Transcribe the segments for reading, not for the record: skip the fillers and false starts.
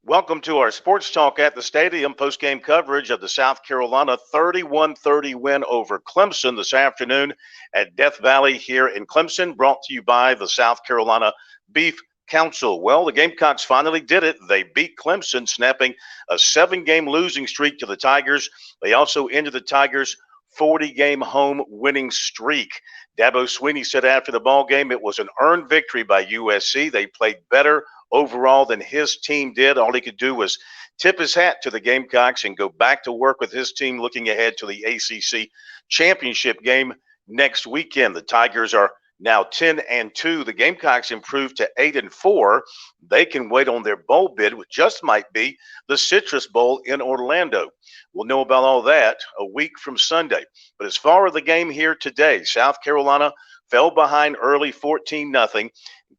Welcome to our Sports Talk at the Stadium post-game coverage of the South Carolina 31-30 win over Clemson this afternoon at Death Valley here in Clemson, brought to you by the South Carolina Beef Council. Well, the Gamecocks finally did it. They beat Clemson, snapping a 7-game losing streak to the Tigers. They also ended the Tigers' 40-game home winning streak. Dabo Swinney said after the ball game it was an earned victory by USC. They played better overall than his team did. All he could do was tip his hat to the Gamecocks and go back to work with his team looking ahead to the ACC championship game next weekend. The Tigers are now 10-2. The Gamecocks improved to 8-4. They can wait on their bowl bid, which just might be the Citrus Bowl in Orlando. We'll know about all that a week from Sunday. But as far as the game here today, South Carolina fell behind early 14-0.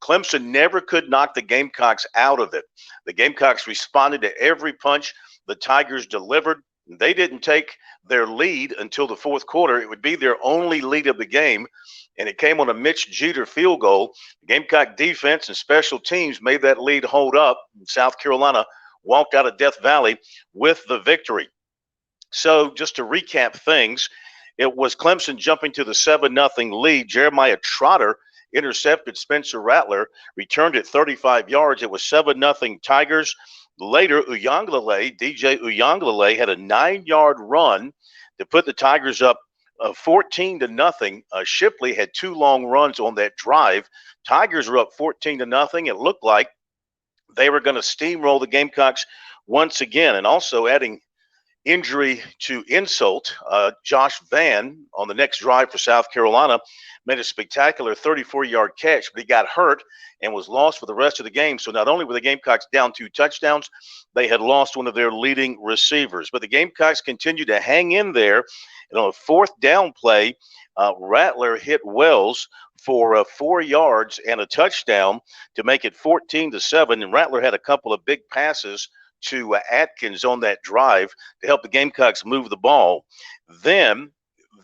Clemson never could knock the Gamecocks out of it. The Gamecocks responded to every punch the Tigers delivered. They didn't take their lead until the fourth quarter. It would be their only lead of the game, and it came on a Mitch Jeter field goal. The Gamecock defense and special teams made that lead hold up. South Carolina walked out of Death Valley with the victory. So just to recap things, it was Clemson jumping to the 7-0 lead. Jeremiah Trotter intercepted Spencer Rattler, returned it 35 yards. It was 7-0 Tigers. Later, DJ Uyangalele had a 9-yard run to put the Tigers up 14-0. Shipley had 2 long runs on that drive. Tigers were up 14-0. It looked like they were going to steamroll the Gamecocks once again. And also adding injury to insult, Josh Vann on the next drive for South Carolina made a spectacular 34-yard catch, but he got hurt and was lost for the rest of the game. So not only were the Gamecocks down 2 touchdowns, they had lost one of their leading receivers. But the Gamecocks continued to hang in there. And on a 4th down play, Rattler hit Wells for 4 yards and a touchdown to make it 14-7. And Rattler had a couple of big passes to Atkins on that drive to help the Gamecocks move the ball. Then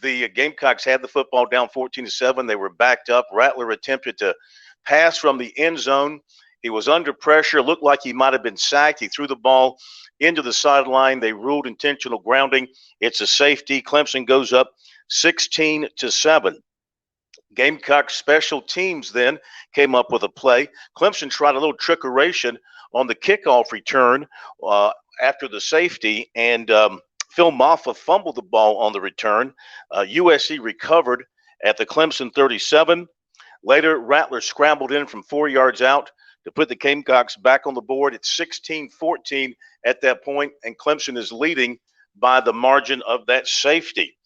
the Gamecocks had the football down 14-7. They were backed up. Rattler attempted to pass from the end zone. He was under pressure. Looked like he might have been sacked. He threw the ball into the sideline. They ruled intentional grounding. It's a safety. Clemson goes up 16-7. Gamecock special teams then came up with a play. Clemson tried a little trickeration on the kickoff return after the safety, and Phil Maffa fumbled the ball on the return. USC recovered at the Clemson 37. Later, Rattler scrambled in from 4 yards out to put the Gamecocks back on the board. It's 16-14 at that point, and Clemson is leading by the margin of that safety.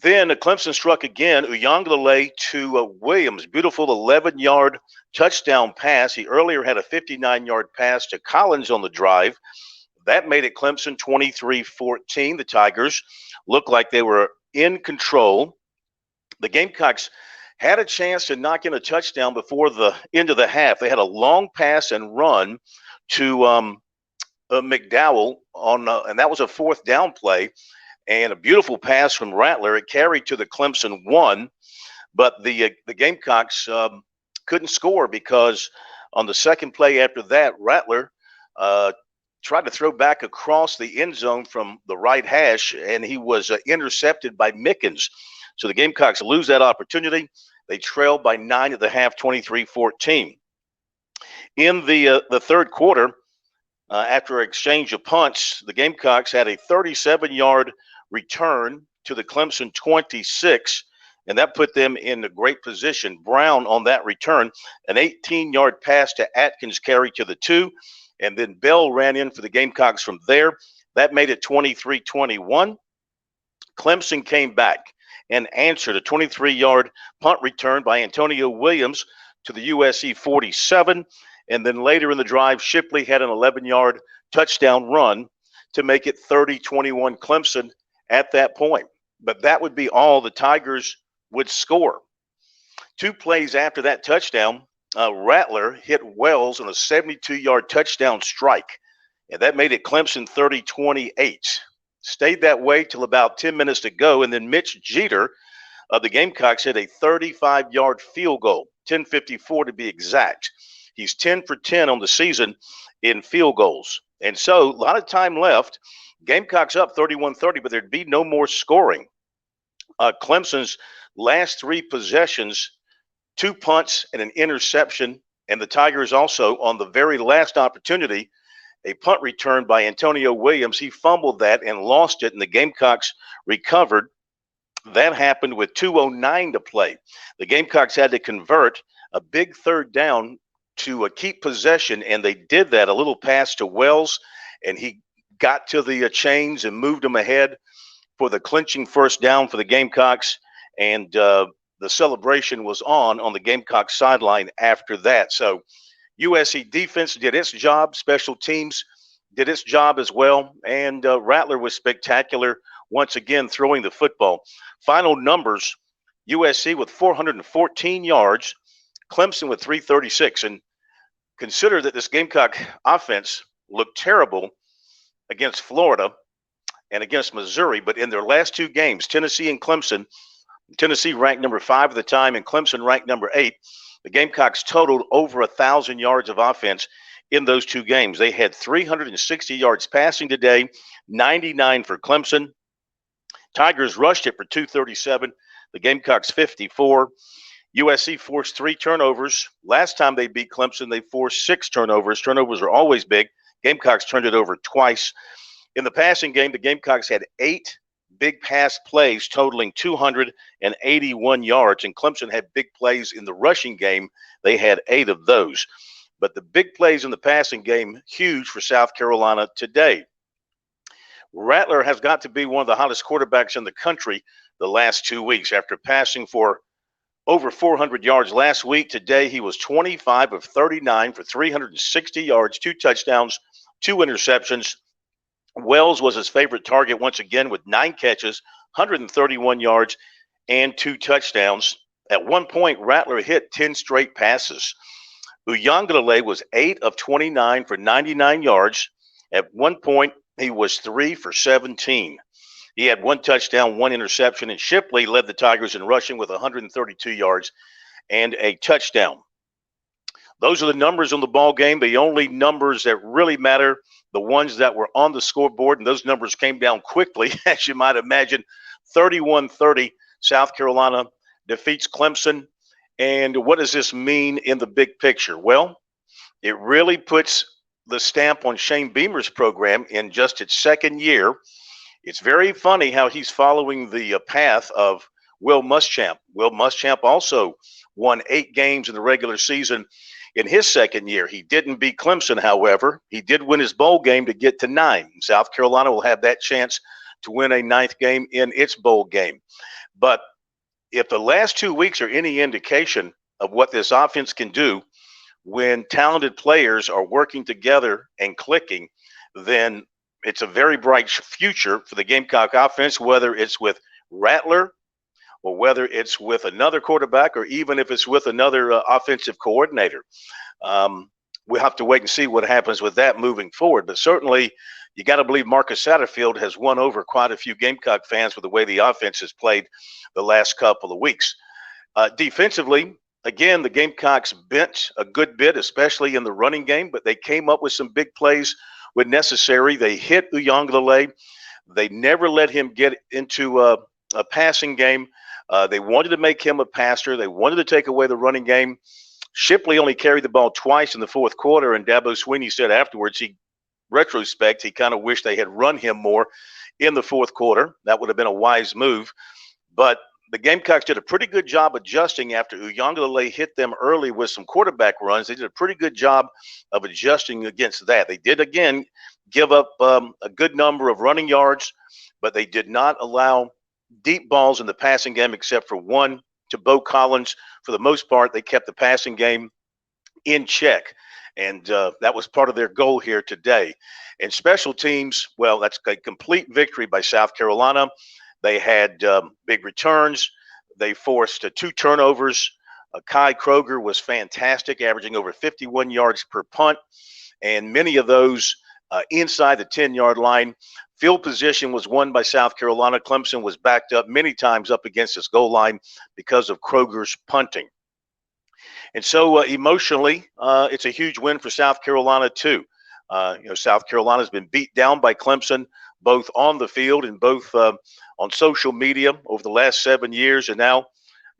Then Clemson struck again. Uyangalele to Williams. Beautiful 11-yard touchdown pass. He earlier had a 59-yard pass to Collins on the drive. That made it Clemson 23-14. The Tigers looked like they were in control. The Gamecocks had a chance to knock in a touchdown before the end of the half. They had a long pass and run to McDowell and that was a 4th down play. And a beautiful pass from Rattler. It carried to the Clemson 1, but the Gamecocks couldn't score because on the second play after that, Rattler tried to throw back across the end zone from the right hash, and he was intercepted by Mickens. So the Gamecocks lose that opportunity. They trailed by 9 at the half, 23-14. In the third quarter, after an exchange of punts, the Gamecocks had a 37-yard return to the Clemson 26, and that put them in a great position. Brown on that return, an 18-yard pass to Atkins carried to the 2, and then Bell ran in for the Gamecocks from there. That made it 23-21. Clemson came back and answered a 23-yard punt return by Antonio Williams to the USC 47, and then later in the drive, Shipley had an 11-yard touchdown run to make it 30-21 Clemson at that point. But that would be all the Tigers would score. 2 plays after that touchdown, Rattler hit Wells on a 72-yard touchdown strike, and that made it Clemson 30-28. Stayed that way till about 10 minutes to go, and then Mitch Jeter of the Gamecocks hit a 35-yard field goal, 10:54 to be exact. He's 10 for 10 on the season in field goals. And so a lot of time left. Gamecocks up 31-30, but there'd be no more scoring. Clemson's last three possessions, 2 punts and an interception. And the Tigers also, on the very last opportunity, a punt return by Antonio Williams. He fumbled that and lost it, and the Gamecocks recovered. That happened with 2:09 to play. The Gamecocks had to convert a big third down to keep possession, and they did that. A little pass to Wells, and he got to the chains and moved them ahead for the clinching first down for the Gamecocks, and the celebration was on the Gamecocks sideline after that. So USC defense did its job. Special teams did its job as well. And Rattler was spectacular once again throwing the football. Final numbers, USC with 414 yards, Clemson with 336. And consider that this Gamecock offense looked terrible against Florida and against Missouri. But in their last two games, Tennessee and Clemson, Tennessee ranked number 5 at the time and Clemson ranked number 8. The Gamecocks totaled over 1,000 yards of offense in those two games. They had 360 yards passing today, 99 for Clemson. Tigers rushed it for 237. The Gamecocks 54. USC forced 3 turnovers. Last time they beat Clemson, they forced 6 turnovers. Turnovers are always big. Gamecocks turned it over twice. In the passing game, the Gamecocks had 8 big pass plays totaling 281 yards, and Clemson had big plays in the rushing game. They had 8 of those. But the big plays in the passing game, huge for South Carolina today. Rattler has got to be one of the hottest quarterbacks in the country the last 2 weeks. After passing for over 400 yards last week, today he was 25 of 39 for 360 yards, 2 touchdowns, 2 interceptions. Wells was his favorite target once again with 9 catches, 131 yards, and 2 touchdowns. At one point, Rattler hit 10 straight passes. Uiagalelei was 8 of 29 for 99 yards. At one point, he was 3 for 17. He had 1 touchdown, 1 interception, and Shipley led the Tigers in rushing with 132 yards and a touchdown. Those are the numbers on the ball game. The only numbers that really matter, the ones that were on the scoreboard, and those numbers came down quickly, as you might imagine. 31-30, South Carolina defeats Clemson. And what does this mean in the big picture? Well, it really puts the stamp on Shane Beamer's program in just its second year. It's very funny how he's following the path of Will Muschamp. Will Muschamp also won 8 games in the regular season in his second year. He didn't beat Clemson, however. He did win his bowl game to get to 9. South Carolina will have that chance to win a 9th game in its bowl game. But if the last 2 weeks are any indication of what this offense can do when talented players are working together and clicking, then it's a very bright future for the Gamecock offense, whether it's with Rattler or whether it's with another quarterback or even if it's with another offensive coordinator. We'll have to wait and see what happens with that moving forward. But certainly you got to believe Marcus Satterfield has won over quite a few Gamecock fans with the way the offense has played the last couple of weeks. Defensively, again, the Gamecocks bent a good bit, especially in the running game, but they came up with some big plays when necessary. They hit Uiagalelei. They never let him get into a passing game. They wanted to make him a passer. They wanted to take away the running game. Shipley only carried the ball twice in the fourth quarter, and Dabo Swinney said afterwards, he kind of wished they had run him more in the fourth quarter. That would have been a wise move. But the Gamecocks did a pretty good job adjusting after Uiagalelei hit them early with some quarterback runs. They did a pretty good job of adjusting against that. They did, again, give up a good number of running yards, but they did not allow deep balls in the passing game except for one to Bo Collins. For the most part, they kept the passing game in check, and that was part of their goal here today. And special teams, well, that's a complete victory by South Carolina. They had big returns. They forced 2 turnovers. Kai Kroger was fantastic, averaging over 51 yards per punt, and many of those inside the 10-yard line. Field position was won by South Carolina. Clemson was backed up many times up against this goal line because of Kroger's punting. And so emotionally, it's a huge win for South Carolina too. South Carolina's been beat down by Clemson, both on the field and both on social media over the last 7 years, and now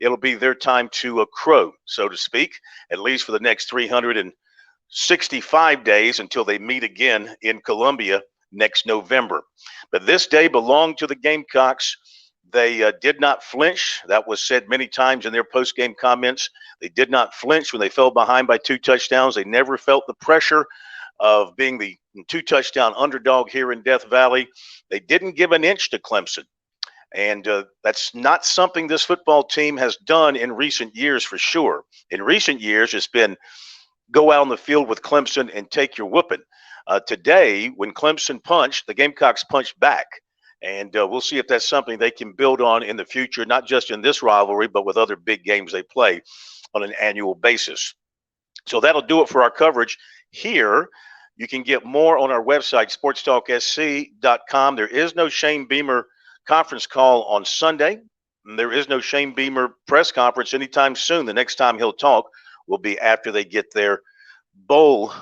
it'll be their time to crow, so to speak, at least for the next 365 days until they meet again in Columbia next November. But this day belonged to the Gamecocks. They did not flinch. That was said many times in their post-game comments. They did not flinch when they fell behind by 2 touchdowns. They never felt the pressure of being the 2-touchdown underdog here in Death Valley. They didn't give an inch to Clemson. And that's not something this football team has done in recent years for sure. In recent years, it's been go out on the field with Clemson and take your whooping. Today, when Clemson punched, the Gamecocks punched back. And we'll see if that's something they can build on in the future, not just in this rivalry, but with other big games they play on an annual basis. So that'll do it for our coverage here. You can get more on our website, sportstalksc.com. There is no Shane Beamer conference call on Sunday. And there is no Shane Beamer press conference anytime soon. The next time he'll talk will be after they get their bowl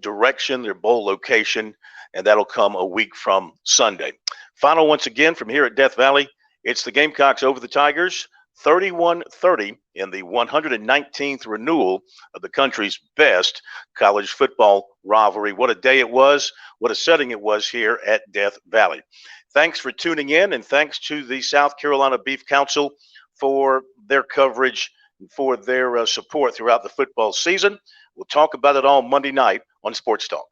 direction, their bowl location, and that'll come a week from Sunday. Final once again from here at Death Valley, it's the Gamecocks over the Tigers, 31-30 in the 119th renewal of the country's best college football rivalry. What a day it was. What a setting it was here at Death Valley. Thanks for tuning in, and thanks to the South Carolina Beef Council for their coverage and for their support throughout the football season. We'll talk about it all Monday night on Sports Talk.